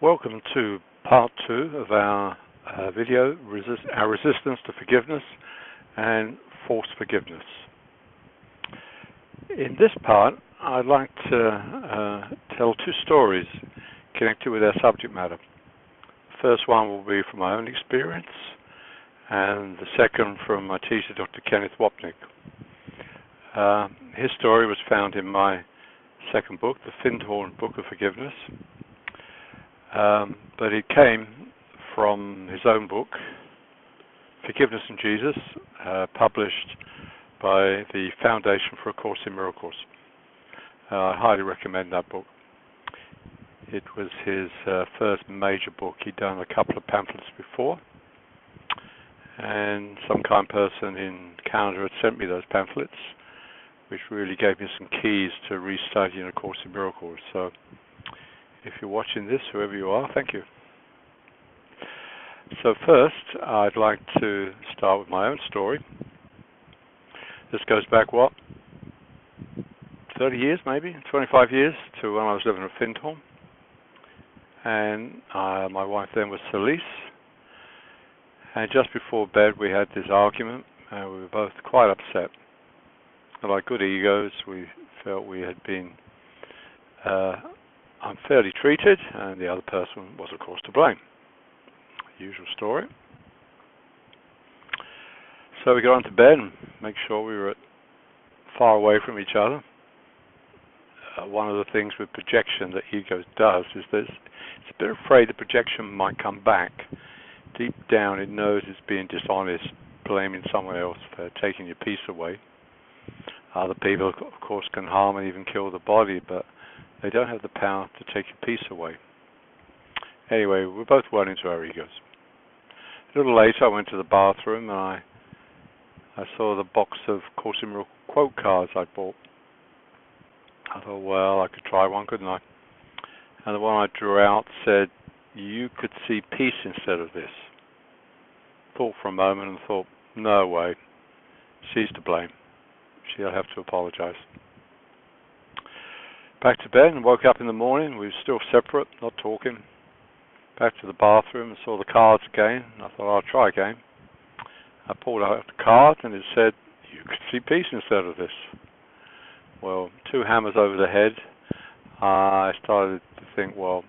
Welcome to part 2 of our video, our resistance to forgiveness and forced forgiveness. In this part, I'd like to tell two stories connected with our subject matter. The first one will be from my own experience, and the second from my teacher, Dr. Kenneth Wapnick. His story was found in my second book, the Findhorn Book of Forgiveness. But it came from his own book, Forgiveness in Jesus, published by the Foundation for A Course in Miracles. I highly recommend that book. It was his first major book. He'd done a couple of pamphlets before, and some kind person in Canada had sent me those pamphlets, which really gave me some keys to restudying A Course in Miracles. So if you're watching this, whoever you are, thank you. So first, I'd like to start with my own story. This goes back, 30 years maybe, 25 years, to when I was living at Findhorn. And my wife then was Celise. And just before bed, we had this argument, and we were both quite upset. And like good egos, we felt we had been unfairly treated, and the other person was, of course, to blame. Usual story. So we got onto bed and make sure we were far away from each other. One of the things with projection that ego does is that it's a bit afraid the projection might come back. Deep down, it knows it's being dishonest, blaming someone else for taking your peace away. Other people, of course, can harm and even kill the body, but they don't have the power to take your peace away. Anyway, we're both well into our egos. A little later, I went to the bathroom and I saw the box of Course in Miracles quote cards I'd bought. I thought, well, I could try one, couldn't I? And the one I drew out said, "You could see peace instead of this." Thought for a moment and thought, no way. She's to blame. She'll have to apologize. Back to bed and woke up in the morning. We were still separate, not talking. Back to the bathroom and saw the cards again. I thought, I'll try again. I pulled out the card and it said, "You could see peace instead of this." Well, two hammers over the head. I started to think, well,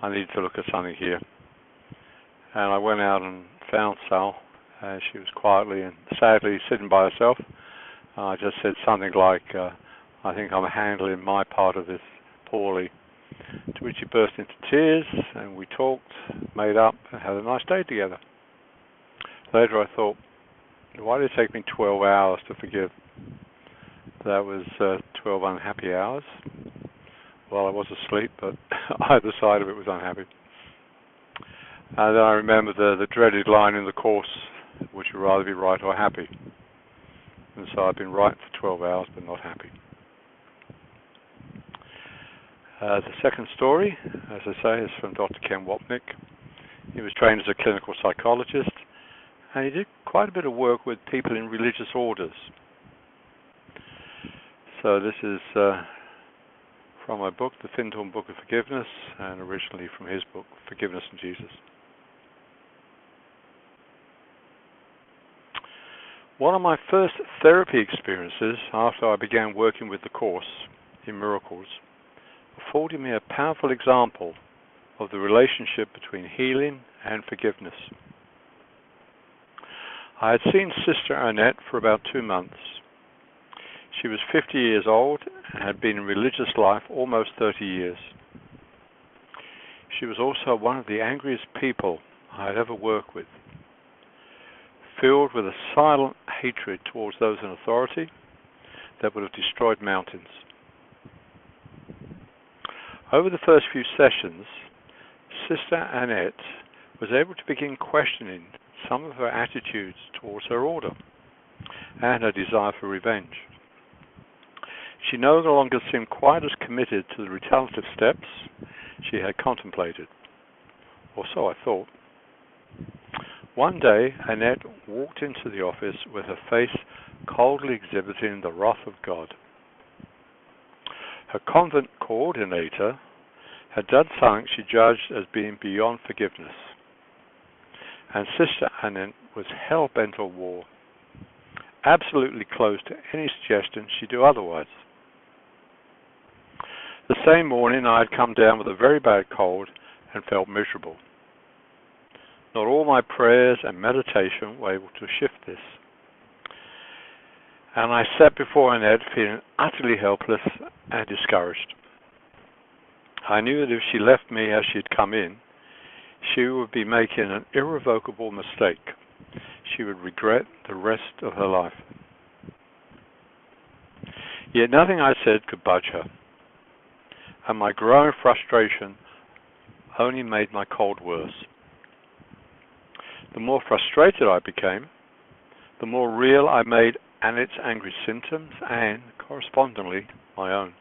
I need to look at something here. And I went out and found Sal. She was quietly and sadly sitting by herself. I just said something like, "I think I'm handling my part of this poorly." To which she burst into tears, and we talked, made up, and had a nice day together. Later I thought, why did it take me 12 hours to forgive? That was 12 unhappy hours. Well, I was asleep, but either side of it was unhappy. And then I remembered the dreaded line in the Course, would you rather be right or happy? And so I've been right for 12 hours, but not happy. The second story, as I say, is from Dr. Ken Wapnick. He was trained as a clinical psychologist, and he did quite a bit of work with people in religious orders. So this is from my book, the Findhorn Book of Forgiveness, and originally from his book, Forgiveness in Jesus. One of my first therapy experiences after I began working with the Course in Miracles afforded me a powerful example of the relationship between healing and forgiveness. I had seen Sister Annette for about 2 months. She was 50 years old and had been in religious life almost 30 years. She was also one of the angriest people I had ever worked with, filled with a silent hatred towards those in authority that would have destroyed mountains. Over the first few sessions, Sister Annette was able to begin questioning some of her attitudes towards her order and her desire for revenge. She no longer seemed quite as committed to the retaliative steps she had contemplated, or so I thought. One day, Annette walked into the office with her face coldly exhibiting the wrath of God. Her convent coordinator had done something she judged as being beyond forgiveness, and Sister Annette was hell-bent on war, absolutely closed to any suggestion she do otherwise. The same morning I had come down with a very bad cold and felt miserable. Not all my prayers and meditation were able to shift this, and I sat before Annette feeling utterly helpless and discouraged. I knew that if she left me as she had come in, she would be making an irrevocable mistake. She would regret the rest of her life. Yet nothing I said could budge her, and my growing frustration only made my cold worse. The more frustrated I became, the more real I made Annette's angry symptoms and, correspondingly, my own.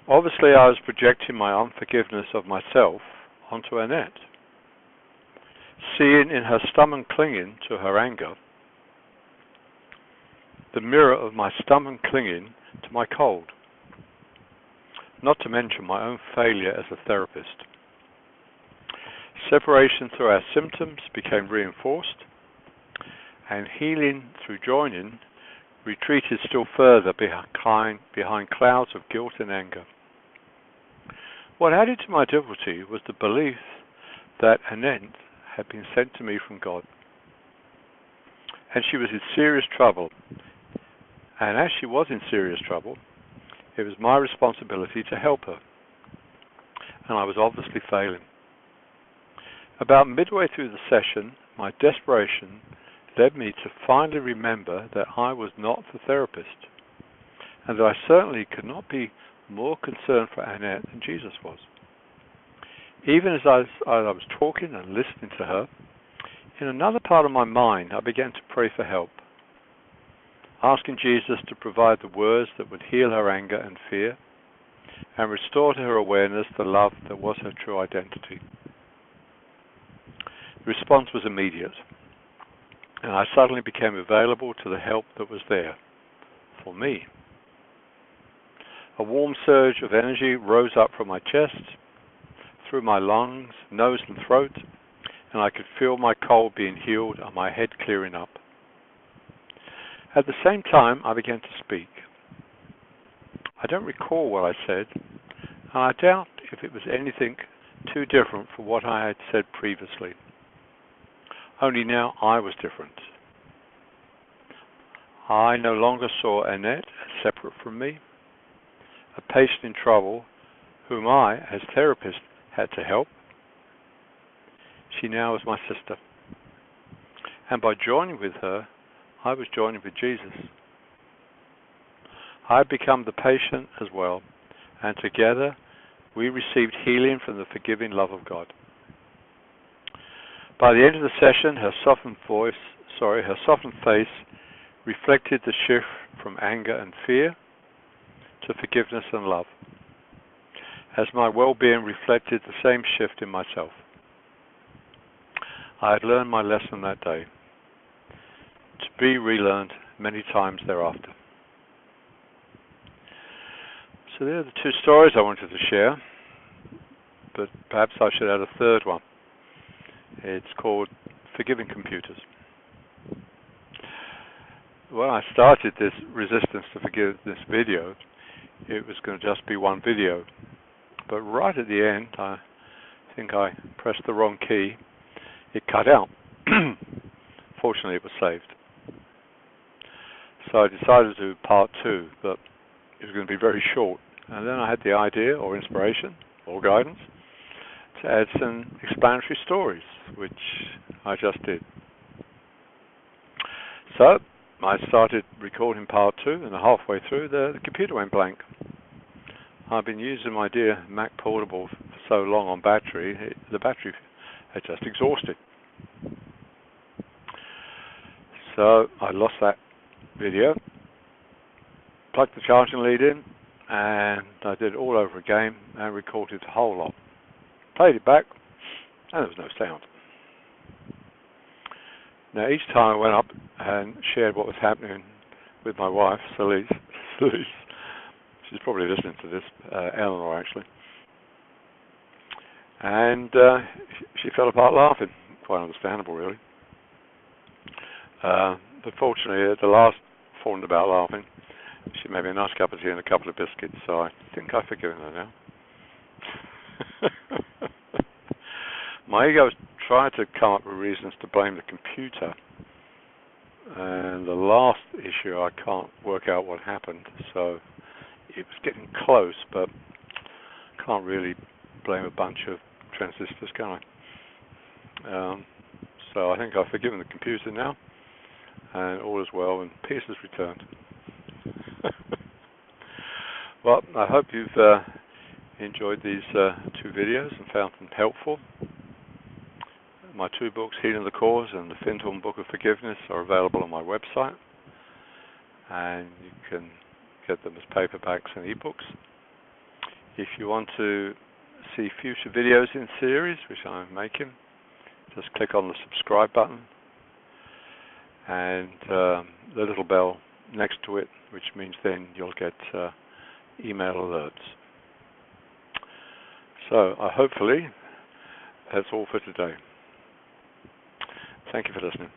Obviously, I was projecting my unforgiveness of myself onto Annette, seeing in her stubborn clinging to her anger the mirror of my stubborn clinging to my cold, not to mention my own failure as a therapist. Separation through our symptoms became reinforced, and healing through joining retreated still further behind clouds of guilt and anger. What added to my difficulty was the belief that Annette had been sent to me from God, and she was in serious trouble. And as she was in serious trouble, it was my responsibility to help her, and I was obviously failing. About midway through the session, my desperation led me to finally remember that I was not the therapist, and that I certainly could not be more concerned for Annette than Jesus was. Even as I was talking and listening to her, in another part of my mind I began to pray for help, asking Jesus to provide the words that would heal her anger and fear, and restore to her awareness the love that was her true identity. The response was immediate, and I suddenly became available to the help that was there for me. A warm surge of energy rose up from my chest, through my lungs, nose and throat, and I could feel my cold being healed and my head clearing up. At the same time, I began to speak. I don't recall what I said, and I doubt if it was anything too different from what I had said previously. Only now I was different. I no longer saw Annette as separate from me, a patient in trouble whom I, as therapist, had to help. She now was my sister, and by joining with her, I was joining with Jesus. I had become the patient as well, and together we received healing from the forgiving love of God. By the end of the session, her softened face reflected the shift from anger and fear to forgiveness and love, as my well-being reflected the same shift in myself. I had learned my lesson that day, to be relearned many times thereafter. So there are the two stories I wanted to share, but perhaps I should add a third one. It's called Forgiving Computers. When I started this Resistance to Forgiveness video, it was going to just be one video. But right at the end, I think I pressed the wrong key. It cut out. Fortunately, it was saved. So I decided to do part 2, but it was going to be very short. And then I had the idea, or inspiration, or guidance, to add some explanatory stories, which I just did. So I started recording part 2, and halfway through, the computer went blank. I've been using my dear Mac Portable for so long on battery, the battery had just exhausted. So I lost that video, plugged the charging lead in, and I did it all over again and recorded the whole lot. Played it back, and there was no sound. Now each time I went up and shared what was happening with my wife, Celise, she's probably listening to this, Eleanor actually, And she fell apart laughing. Quite understandable, really. But fortunately, at the last falling about laughing, she made me a nice cup of tea and a couple of biscuits, so I think I've forgiven her now. My ego was trying to come up with reasons to blame the computer, and the last issue I can't work out what happened, so it was getting close, but can't really blame a bunch of transistors, can I? So I think I've forgiven the computer now, and all is well, and peace has returned. Well, I hope you've enjoyed these 2 videos and found them helpful. My 2 books, Healing the Cause and the Findhorn Book of Forgiveness, are available on my website, and you can get them as paperbacks and ebooks. If you want to see future videos in series, which I'm making, just click on the subscribe button and the little bell next to it, which means then you'll get email alerts. So hopefully that's all for today. Thank you for listening.